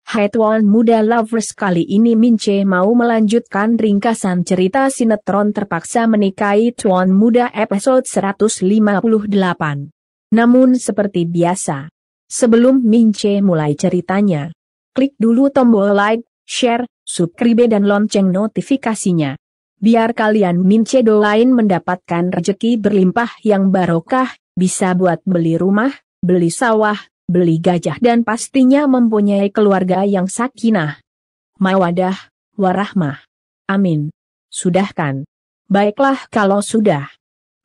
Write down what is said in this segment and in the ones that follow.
Hai Tuan Muda Lovers, kali ini Mince mau melanjutkan ringkasan cerita sinetron Terpaksa Menikahi Tuan Muda episode 158. Namun seperti biasa, sebelum Mince mulai ceritanya, klik dulu tombol like, share, subscribe dan lonceng notifikasinya. Biar kalian Mince doain mendapatkan rezeki berlimpah yang barokah, bisa buat beli rumah, beli sawah, beli gajah dan pastinya mempunyai keluarga yang sakinah, mawadah, warahmah. Amin. Sudah kan? Baiklah kalau sudah.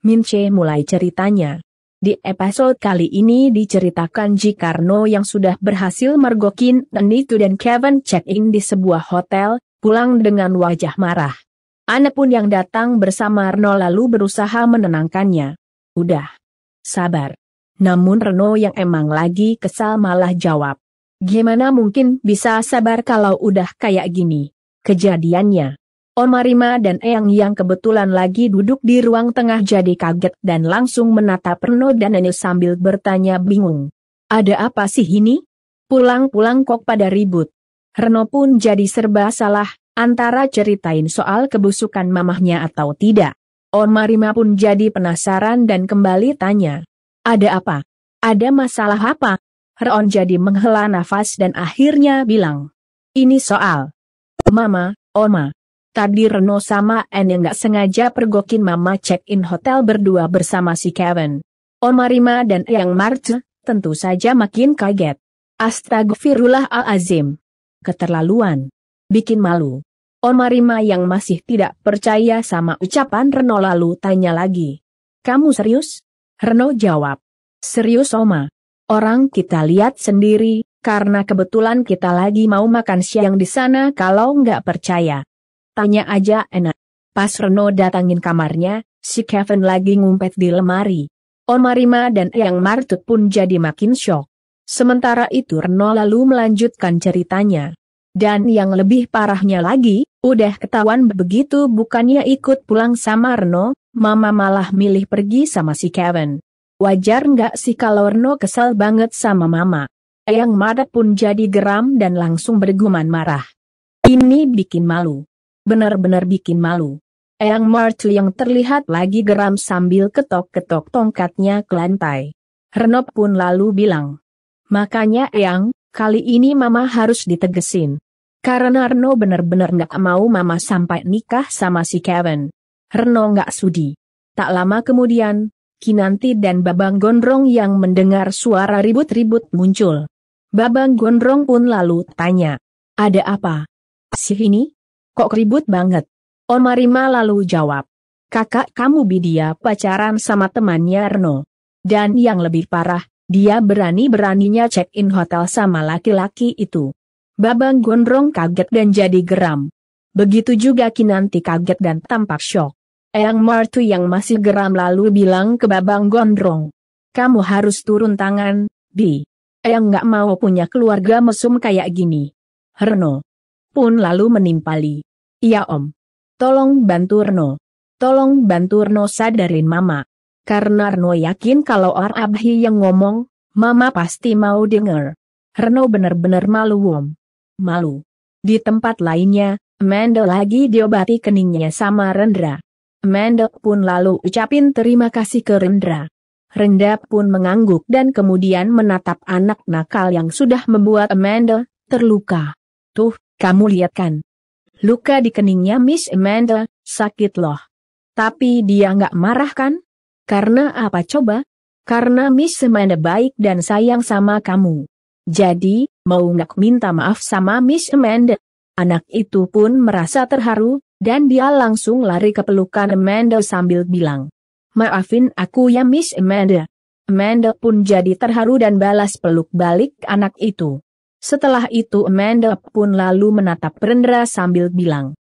Mince mulai ceritanya. Di episode kali ini diceritakan jika Reno yang sudah berhasil mergokin Nitu dan Kevin check-in di sebuah hotel, pulang dengan wajah marah. Ana pun yang datang bersama Reno lalu berusaha menenangkannya. Udah. Sabar. Namun Reno yang emang lagi kesal malah jawab. Gimana mungkin bisa sabar kalau udah kayak gini? Kejadiannya. Oma Rima dan Eyang yang kebetulan lagi duduk di ruang tengah jadi kaget dan langsung menatap Reno dan Nene sambil bertanya bingung. Ada apa sih ini? Pulang-pulang kok pada ribut. Reno pun jadi serba salah, antara ceritain soal kebusukan mamahnya atau tidak. Oma Rima pun jadi penasaran dan kembali tanya. Ada apa? Ada masalah apa? Ron jadi menghela nafas dan akhirnya bilang. Ini soal Mama, Oma. Tadi Reno sama Ene nggak sengaja pergokin Mama check-in hotel berdua bersama si Kevin. Oma Rima dan Eyang Marce tentu saja makin kaget. Astagfirullahalazim. Keterlaluan. Bikin malu. Oma Rima yang masih tidak percaya sama ucapan Reno lalu tanya lagi. Kamu serius? Reno jawab. Serius Oma. Orang kita lihat sendiri, karena kebetulan kita lagi mau makan siang di sana kalau nggak percaya. Tanya aja enak. Pas Reno datangin kamarnya, si Kevin lagi ngumpet di lemari. Oma Rima dan Eyang Martut pun jadi makin syok. Sementara itu Reno lalu melanjutkan ceritanya. Dan yang lebih parahnya lagi, udah ketahuan begitu bukannya ikut pulang sama Reno, Mama malah milih pergi sama si Kevin. Wajar nggak sih kalau Reno kesel banget sama Mama? Eyang Martut pun jadi geram dan langsung bergumam marah. Ini bikin malu. Benar-benar bikin malu. Eyang Martut yang terlihat lagi geram sambil ketok-ketok tongkatnya ke lantai. Reno pun lalu bilang. Makanya Eyang, kali ini Mama harus ditegesin. Karena Reno benar-benar nggak mau Mama sampai nikah sama si Kevin. Reno nggak sudi. Tak lama kemudian, Kinanti dan Babang Gondrong yang mendengar suara ribut-ribut muncul. Babang Gondrong pun lalu tanya. Ada apa? Si ini? Kok ribut banget? Oma Rima lalu jawab. Kakak kamu Bidia pacaran sama temannya Reno. Dan yang lebih parah, dia berani-beraninya check-in hotel sama laki-laki itu. Babang Gondrong kaget dan jadi geram. Begitu juga Kinanti kaget dan tampak syok. Eyang Martut yang masih geram lalu bilang ke Babang Gondrong. Kamu harus turun tangan, Bi. Eyang nggak mau punya keluarga mesum kayak gini. Reno pun lalu menimpali. Iya Om. Tolong bantu Reno. Tolong bantu Reno sadarin Mama. Karena Reno yakin kalau Abhi yang ngomong, Mama pasti mau denger. Reno benar-benar malu Om. Malu. Di tempat lainnya, Amanda lagi diobati keningnya sama Rendra. Amanda pun lalu ucapin terima kasih ke Rendra. Rendra pun mengangguk dan kemudian menatap anak nakal yang sudah membuat Amanda terluka. Tuh, kamu lihat kan? Luka di keningnya Miss Amanda, sakit loh. Tapi dia nggak marah kan? Karena apa coba? Karena Miss Amanda baik dan sayang sama kamu. Jadi, mau nggak minta maaf sama Miss Amanda? Anak itu pun merasa terharu, dan dia langsung lari ke pelukan Amanda sambil bilang. Maafin aku ya Miss Amanda. Amanda pun jadi terharu dan balas peluk balik anak itu. Setelah itu Amanda pun lalu menatap Rendra sambil bilang.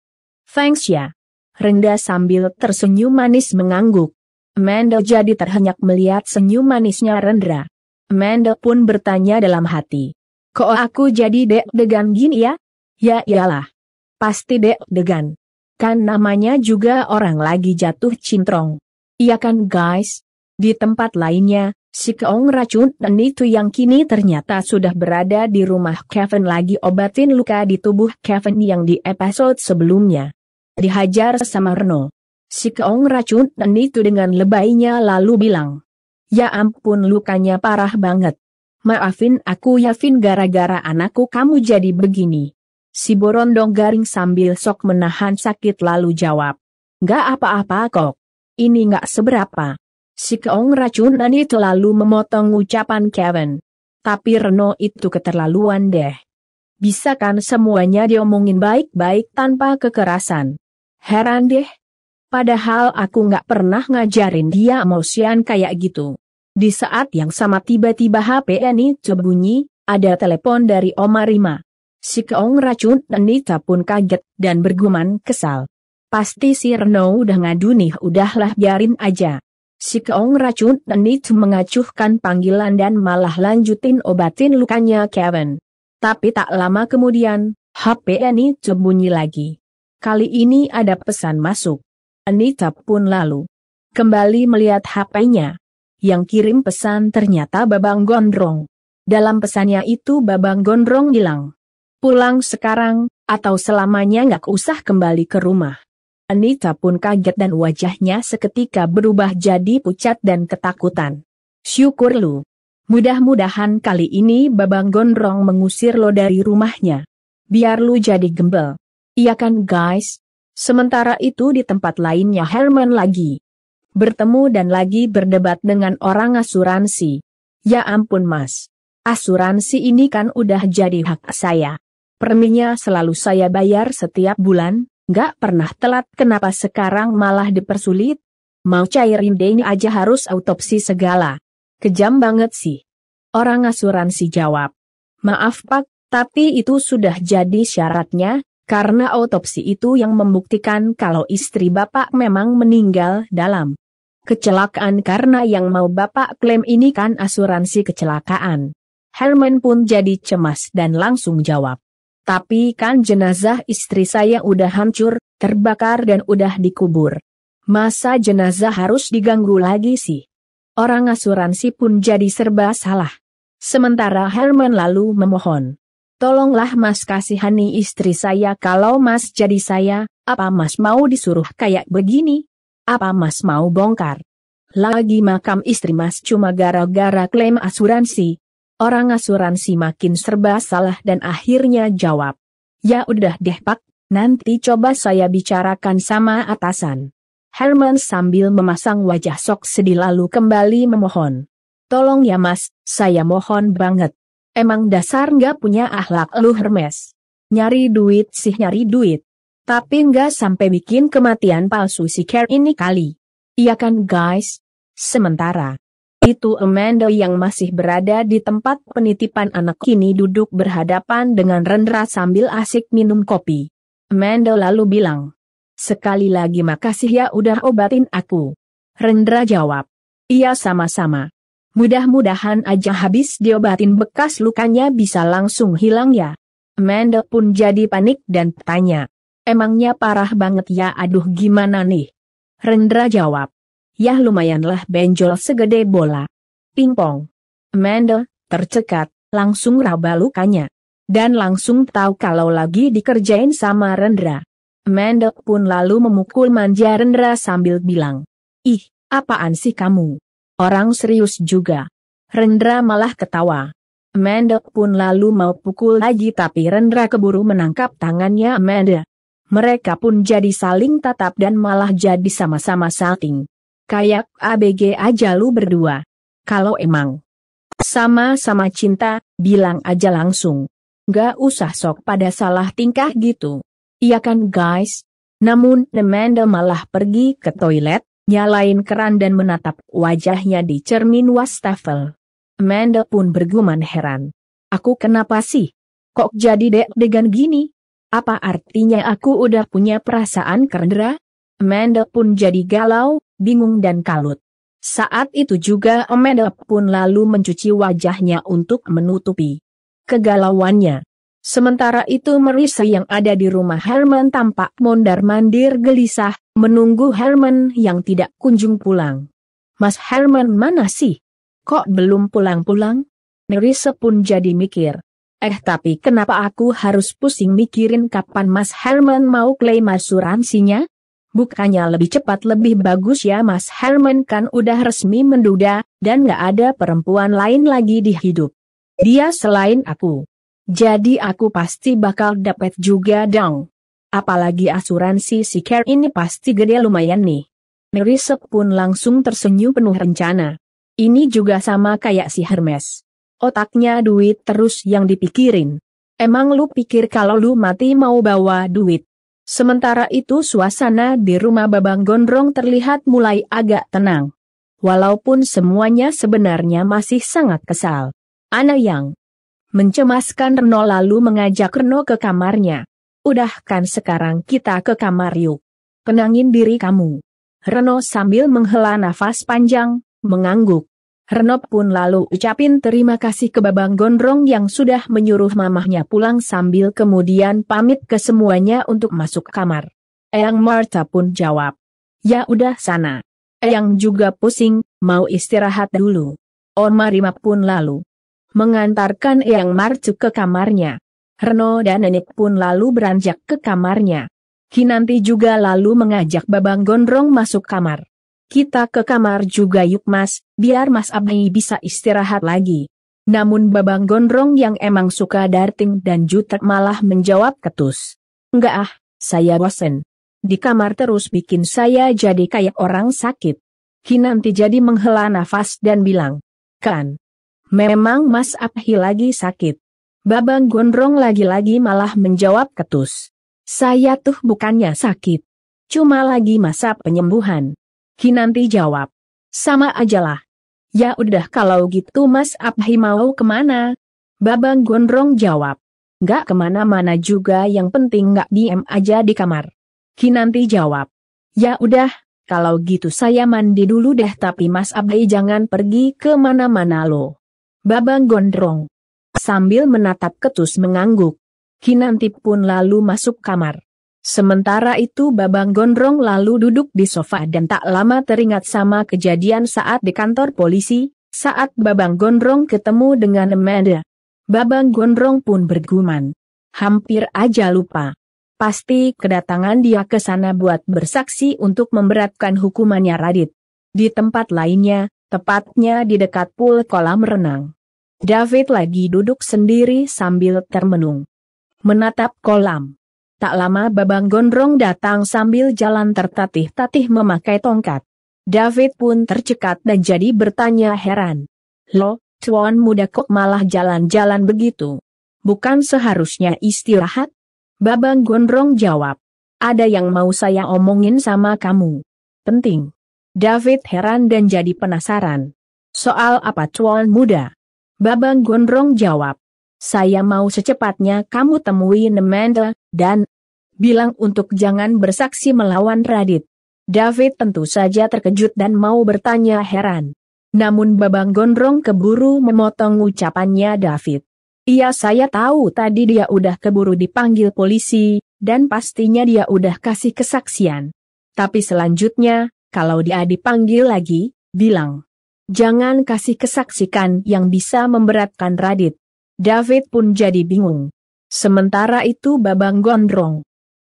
Thanks ya. Rendra sambil tersenyum manis mengangguk. Amanda jadi terhenyak melihat senyum manisnya Rendra. Amanda pun bertanya dalam hati. Kok aku jadi deg-degan gini ya? Ya iyalah. Pasti deg-degan. Kan namanya juga orang lagi jatuh cintrong. Iya kan guys? Di tempat lainnya, Si keong racun dan itu yang kini ternyata sudah berada di rumah Kevin lagi obatin luka di tubuh Kevin yang di episode sebelumnya dihajar sama Reno. Si keong racun dan itu dengan lebaynya lalu bilang, "Ya ampun, lukanya parah banget. Maafin aku ya Vin, gara-gara anakku kamu jadi begini." Si Borondong garing sambil sok menahan sakit lalu jawab, "Nggak apa-apa kok. Ini nggak seberapa." Si keong racun dan itu lalu memotong ucapan Kevin. "Tapi Reno itu keterlaluan deh. Bisa kan semuanya diomongin baik-baik tanpa kekerasan? Heran deh. Padahal aku nggak pernah ngajarin dia emosian kayak gitu." Di saat yang sama tiba-tiba HP ini bunyi, ada telepon dari Oma Rima. Si keong racun dan Nita pun kaget dan bergumam kesal. Pasti si Reno udah ngadu nih, udahlah biarin aja. Si keong racun dan itu mengacuhkan panggilan dan malah lanjutin obatin lukanya Kevin. Tapi tak lama kemudian, HP ini bunyi lagi. Kali ini ada pesan masuk. Anita pun lalu kembali melihat HP-nya. Yang kirim pesan ternyata Babang Gondrong. Dalam pesannya itu Babang Gondrong bilang, "Pulang sekarang, atau selamanya nggak usah kembali ke rumah." Anita pun kaget dan wajahnya seketika berubah jadi pucat dan ketakutan. "Syukur lu. Mudah-mudahan kali ini Babang Gondrong mengusir lo dari rumahnya. Biar lu jadi gembel. Iya kan guys?" Sementara itu di tempat lainnya Herman lagi bertemu dan lagi berdebat dengan orang asuransi. "Ya ampun mas. Asuransi ini kan udah jadi hak saya. Preminya selalu saya bayar setiap bulan. Nggak pernah telat, kenapa sekarang malah dipersulit? Mau cairin dana aja harus autopsi segala. Kejam banget sih." Orang asuransi jawab, "Maaf Pak, tapi itu sudah jadi syaratnya, karena autopsi itu yang membuktikan kalau istri Bapak memang meninggal dalam kecelakaan, karena yang mau Bapak klaim ini kan asuransi kecelakaan." Herman pun jadi cemas dan langsung jawab, "Tapi kan jenazah istri saya udah hancur, terbakar dan udah dikubur. Masa jenazah harus diganggu lagi sih?" Orang asuransi pun jadi serba salah. Sementara Herman lalu memohon, "Tolonglah mas kasihani istri saya, kalau mas jadi saya, apa mas mau disuruh kayak begini? Apa mas mau bongkar lagi makam istri mas cuma gara-gara klaim asuransi?" Orang asuransi makin serba salah dan akhirnya jawab, "Ya udah deh Pak, nanti coba saya bicarakan sama atasan." Herman sambil memasang wajah sok sedih lalu kembali memohon, "Tolong ya mas, saya mohon banget. Emang dasar nggak punya akhlak lu Hermes. Nyari duit sih nyari duit. Tapi nggak sampai bikin kematian palsu si Care ini kali. Iya kan guys?" Sementara itu Amanda yang masih berada di tempat penitipan anak kini duduk berhadapan dengan Rendra sambil asik minum kopi. Amanda lalu bilang, "Sekali lagi makasih ya udah obatin aku." Rendra jawab, "Iya sama-sama. Mudah-mudahan aja habis diobatin bekas lukanya bisa langsung hilang ya." Amanda pun jadi panik dan tanya, "Emangnya parah banget ya?" "Aduh gimana nih?" Rendra jawab, "Ya lumayanlah, benjol segede bola pingpong." Amanda tercekat, langsung raba lukanya. Dan langsung tahu kalau lagi dikerjain sama Rendra. Amanda pun lalu memukul manja Rendra sambil bilang, "Ih, apaan sih kamu? Orang serius juga." Rendra malah ketawa. Amanda pun lalu mau pukul lagi tapi Rendra keburu menangkap tangannya Amanda. Mereka pun jadi saling tatap dan malah jadi sama-sama salting. "Kayak ABG aja lu berdua. Kalau emang sama-sama cinta, bilang aja langsung. Nggak usah sok pada salah tingkah gitu. Iya kan guys?" Namun Amanda malah pergi ke toilet, nyalain keran dan menatap wajahnya di cermin wastafel. Amanda pun bergumam heran. "Aku kenapa sih? Kok jadi deg-degan gini? Apa artinya aku udah punya perasaan ke Rendra?" Amanda pun jadi galau, bingung dan kalut. Saat itu juga Amanda pun lalu mencuci wajahnya untuk menutupi kegalauannya. Sementara itu Marissa yang ada di rumah Herman tampak mondar-mandir gelisah, menunggu Herman yang tidak kunjung pulang. "Mas Herman mana sih? Kok belum pulang-pulang? Nerissa pun jadi mikir. Tapi kenapa aku harus pusing mikirin kapan Mas Herman mau klaim asuransinya? Bukannya lebih cepat lebih bagus ya, Mas Herman kan udah resmi menduda, dan gak ada perempuan lain lagi di hidup dia selain aku. Jadi aku pasti bakal dapat juga dong. Apalagi asuransi si Care ini pasti gede lumayan nih. Nerissa pun langsung tersenyum penuh rencana. Ini juga sama kayak si Hermes. Otaknya duit terus yang dipikirin. Emang lu pikir kalau lu mati mau bawa duit? Sementara itu suasana di rumah Babang Gondrong terlihat mulai agak tenang. Walaupun semuanya sebenarnya masih sangat kesal. Ana yang mencemaskan Reno lalu mengajak Reno ke kamarnya. Udah kan sekarang kita ke kamar yuk. Tenangin diri kamu. Reno sambil menghela nafas panjang, mengangguk. Reno pun lalu ucapin terima kasih ke Babang Gondrong yang sudah menyuruh mamahnya pulang sambil kemudian pamit ke semuanya untuk masuk kamar. Eyang Marta pun jawab, ya udah sana. Eyang juga pusing, mau istirahat dulu. Oma Rima pun lalu mengantarkan Eyang Marta ke kamarnya. Reno dan Nenek pun lalu beranjak ke kamarnya. Kinanti juga lalu mengajak Babang Gondrong masuk kamar. Kita ke kamar juga yuk Mas, biar Mas Abdi bisa istirahat lagi. Namun Babang Gondrong yang emang suka darting dan jutek malah menjawab ketus. Enggak ah, saya bosen. Di kamar terus bikin saya jadi kayak orang sakit. Kinanti jadi menghela nafas dan bilang, kan, memang Mas Abdi lagi sakit. Babang Gondrong lagi-lagi malah menjawab ketus. Saya tuh bukannya sakit. Cuma lagi masa penyembuhan. Kinanti jawab, sama ajalah. Ya udah kalau gitu Mas Abdi mau kemana? Babang Gondrong jawab, nggak kemana-mana juga yang penting nggak diem aja di kamar. Kinanti jawab, ya udah, kalau gitu saya mandi dulu deh tapi Mas Abdi jangan pergi ke mana-mana lo. Babang Gondrong sambil menatap ketus mengangguk. Kinanti pun lalu masuk kamar. Sementara itu Babang Gondrong lalu duduk di sofa dan tak lama teringat sama kejadian saat di kantor polisi, saat Babang Gondrong ketemu dengan Amanda. Babang Gondrong pun bergumam. Hampir aja lupa. Pasti kedatangan dia ke sana buat bersaksi untuk memberatkan hukumannya Radit. Di tempat lainnya, tepatnya di dekat pool kolam renang. David lagi duduk sendiri sambil termenung menatap kolam. Tak lama Babang Gondrong datang sambil jalan tertatih-tatih memakai tongkat. David pun tercekat dan jadi bertanya heran. Loh, tuan muda kok malah jalan-jalan begitu? Bukan seharusnya istirahat? Babang Gondrong jawab. Ada yang mau saya omongin sama kamu. Penting. David heran dan jadi penasaran. Soal apa tuan muda? Babang Gondrong jawab. Saya mau secepatnya kamu temui Amanda, dan bilang untuk jangan bersaksi melawan Radit. David tentu saja terkejut dan mau bertanya heran. Namun Babang Gondrong keburu memotong ucapannya David. Iya saya tahu tadi dia udah keburu dipanggil polisi, dan pastinya dia udah kasih kesaksian. Tapi selanjutnya, kalau dia dipanggil lagi, bilang. Jangan kasih kesaksikan yang bisa memberatkan Radit. David pun jadi bingung. Sementara itu Babang Gondrong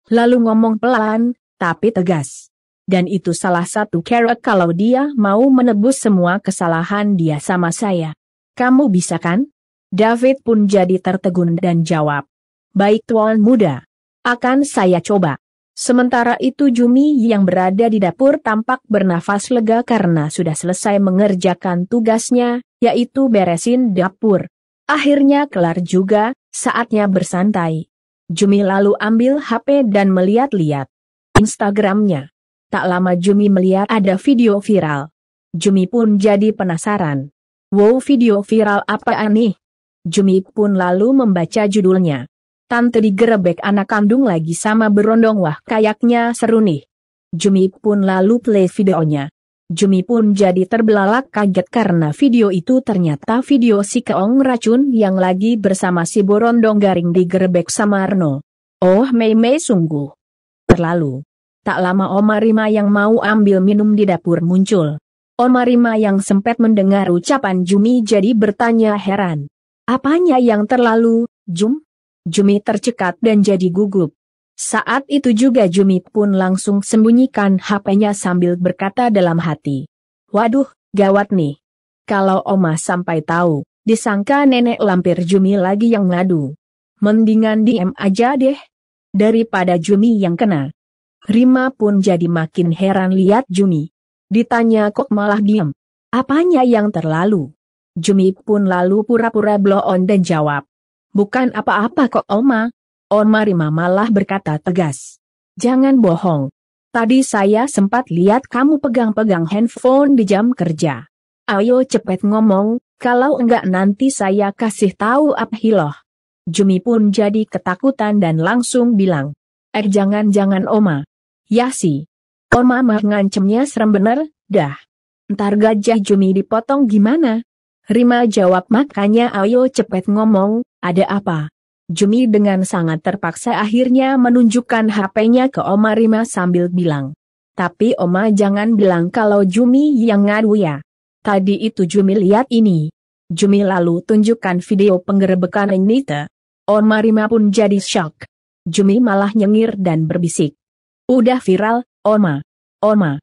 lalu ngomong pelan, tapi tegas. Dan itu salah satu cara kalau dia mau menebus semua kesalahan dia sama saya. Kamu bisa kan? David pun jadi tertegun dan jawab. Baik tuan muda. Akan saya coba. Sementara itu Jumi yang berada di dapur tampak bernafas lega karena sudah selesai mengerjakan tugasnya, yaitu beresin dapur. Akhirnya kelar juga, saatnya bersantai. Jumi lalu ambil HP dan melihat-lihat Instagramnya. Tak lama Jumi melihat ada video viral. Jumi pun jadi penasaran. Wow, video viral apaan nih? Jumi pun lalu membaca judulnya. Tante digerebek anak kandung lagi sama berondong, wah kayaknya seru nih. Jumi pun lalu play videonya. Jumi pun jadi terbelalak kaget karena video itu ternyata video si keong racun yang lagi bersama si Borondong Garing digerebek sama Arno. Oh Mei sungguh terlalu. Tak lama Oma Rima yang mau ambil minum di dapur muncul. Oma Rima yang sempat mendengar ucapan Jumi jadi bertanya heran. Apanya yang terlalu, Jum? Jumi tercekat dan jadi gugup. Saat itu juga Jumi pun langsung sembunyikan HP-nya sambil berkata dalam hati. Waduh, gawat nih. Kalau Oma sampai tahu, disangka nenek lampir Jumi lagi yang ngadu. Mendingan diem aja deh, daripada Jumi yang kena. Rima pun jadi makin heran lihat Jumi. Ditanya kok malah diem. Apanya yang terlalu? Jumi pun lalu pura-pura blow on dan jawab. Bukan apa-apa kok Oma. Oma Rima malah berkata tegas. Jangan bohong. Tadi saya sempat lihat kamu pegang-pegang handphone di jam kerja. Ayo cepet ngomong, kalau enggak nanti saya kasih tahu Abhiloh. Jumi pun jadi ketakutan dan langsung bilang. Jangan-jangan Oma. Ya sih. Oma mah ngancemnya serem bener, dah. Ntar gajah Jumi dipotong gimana? Rima jawab makanya ayo cepet ngomong, ada apa? Jumi dengan sangat terpaksa akhirnya menunjukkan HP-nya ke Oma Rima sambil bilang. Tapi Oma jangan bilang kalau Jumi yang ngadu ya. Tadi itu Jumi lihat ini. Jumi lalu tunjukkan video penggerebekan Nita. Oma Rima pun jadi shock. Jumi malah nyengir dan berbisik. Udah viral, Oma. Oma.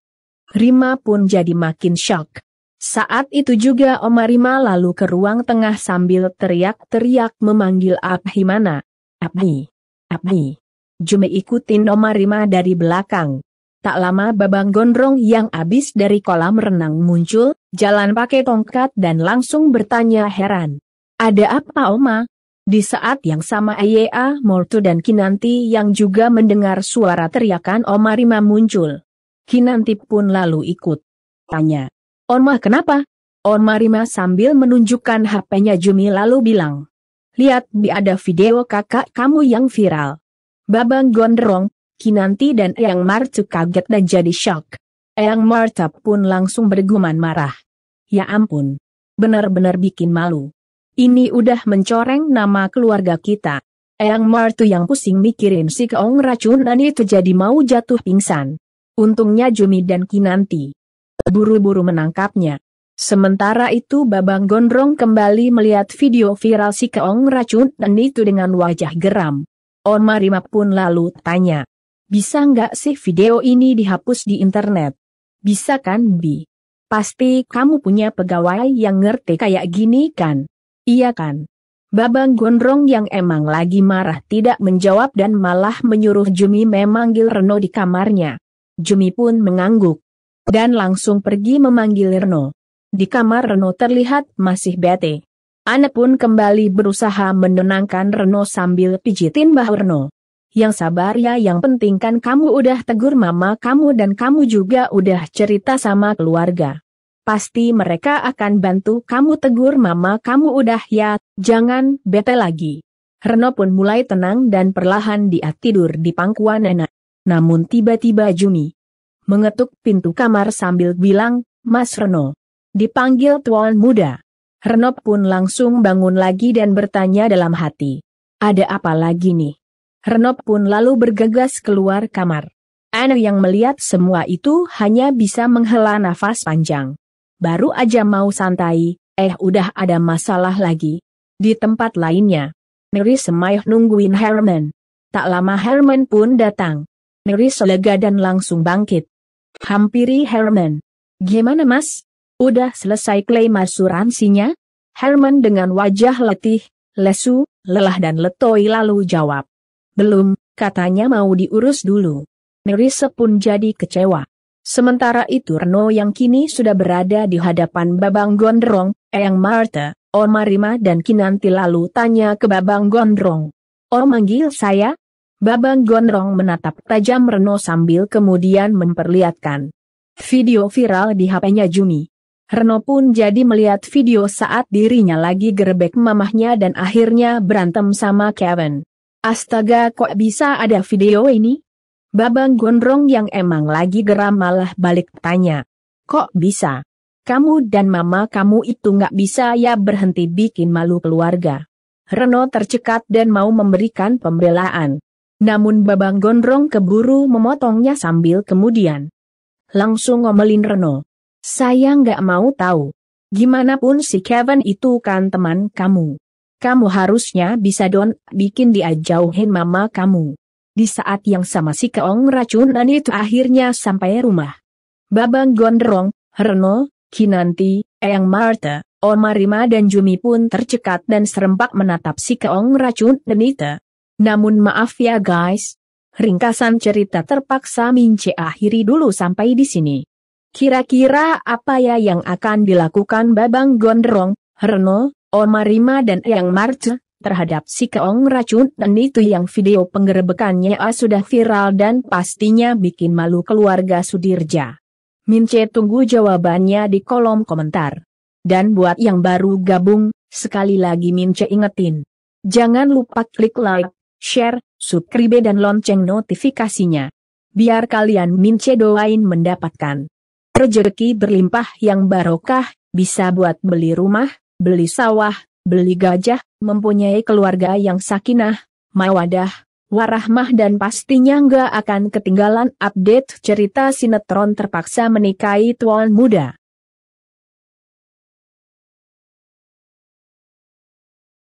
Rima pun jadi makin shock. Saat itu juga Oma Rima lalu ke ruang tengah sambil teriak-teriak memanggil Abhi mana. Abhi. Abhi. Jumi ikutin Oma Rima dari belakang. Tak lama Babang Gondrong yang habis dari kolam renang muncul, jalan pakai tongkat dan langsung bertanya heran. Ada apa Oma? Di saat yang sama Ayea Mortu dan Kinanti yang juga mendengar suara teriakan Oma Rima muncul. Kinanti pun lalu ikut. Tanya. Oma kenapa? Oma Rima sambil menunjukkan HP-nya Jumi lalu bilang. Lihat ada video kakak kamu yang viral. Babang Gondrong, Kinanti dan Eyang Marta kaget dan jadi shock. Eyang Marta pun langsung bergumam marah. Ya ampun. Benar-benar bikin malu. Ini udah mencoreng nama keluarga kita. Eyang Marta yang pusing mikirin si keong racunan itu jadi mau jatuh pingsan. Untungnya Jumi dan Kinanti buru-buru menangkapnya. Sementara itu Babang Gondrong kembali melihat video viral si keong racunan itu dengan wajah geram. Oma Rima pun lalu tanya. Bisa nggak sih video ini dihapus di internet? Bisa kan Bi? Pasti kamu punya pegawai yang ngerti kayak gini kan? Iya kan? Babang Gondrong yang emang lagi marah tidak menjawab dan malah menyuruh Jumi memanggil Reno di kamarnya. Jumi pun mengangguk. Dan langsung pergi memanggil Reno. Di kamar Reno terlihat masih bete. Ana pun kembali berusaha menenangkan Reno sambil pijitin bahu Reno. Yang sabar ya, yang penting kan kamu udah tegur mama kamu dan kamu juga udah cerita sama keluarga. Pasti mereka akan bantu kamu, tegur mama kamu udah ya, jangan bete lagi. Reno pun mulai tenang dan perlahan dia tidur di pangkuan Ana. Namun tiba-tiba Jumi mengetuk pintu kamar sambil bilang, Mas Reno. Dipanggil tuan muda. Reno pun langsung bangun lagi dan bertanya dalam hati. Ada apa lagi nih? Reno pun lalu bergegas keluar kamar. Ana yang melihat semua itu hanya bisa menghela nafas panjang. Baru aja mau santai, udah ada masalah lagi. Di tempat lainnya, Mary semayah nungguin Herman. Tak lama Herman pun datang. Mary lega dan langsung bangkit. Hampiri Herman. Gimana mas? Udah selesai klaim asuransinya? Herman dengan wajah letih, lesu, lelah dan letoi lalu jawab. Belum, katanya mau diurus dulu. Mary pun jadi kecewa. Sementara itu Reno yang kini sudah berada di hadapan Babang Gondrong, Eyang Marta, Oma Rima dan Kinanti lalu tanya ke Babang Gondrong. Manggil saya? Babang Gondrong menatap tajam Reno sambil kemudian memperlihatkan video viral di HP-nya Jumi. Reno pun jadi melihat video saat dirinya lagi gerebek mamahnya dan akhirnya berantem sama Kevin. Astaga, kok bisa ada video ini? Babang Gondrong yang emang lagi geram malah balik tanya. Kok bisa? Kamu dan mama kamu itu nggak bisa ya berhenti bikin malu keluarga. Reno tercekat dan mau memberikan pembelaan. Namun Babang Gondrong keburu memotongnya sambil kemudian langsung ngomelin Reno. Saya nggak mau tahu. Gimana pun si Kevin itu kan teman kamu. Kamu harusnya bisa bikin dia jauhin mama kamu. Di saat yang sama si keong racunan itu akhirnya sampai rumah. Babang Gondrong, Reno, Kinanti, Eyang Marta, Oma Rima dan Jumi pun tercekat dan serempak menatap si keong racunan itu. Namun maaf ya guys, ringkasan cerita terpaksa Mince akhiri dulu sampai di sini. Kira-kira apa ya yang akan dilakukan Babang Gondrong, Reno, Oma Rima dan Eyang Marta terhadap si keong racunan itu yang video penggerebekannya sudah viral dan pastinya bikin malu keluarga Sudirja? Mince tunggu jawabannya di kolom komentar. Dan buat yang baru gabung, sekali lagi Mince ingetin. Jangan lupa klik like, share, subscribe dan lonceng notifikasinya. Biar kalian Mince doain mendapatkan rezeki berlimpah yang barokah, bisa buat beli rumah, beli sawah, beli gajah, mempunyai keluarga yang sakinah, mawadah, warahmah dan pastinya nggak akan ketinggalan update cerita sinetron terpaksa menikahi tuan muda.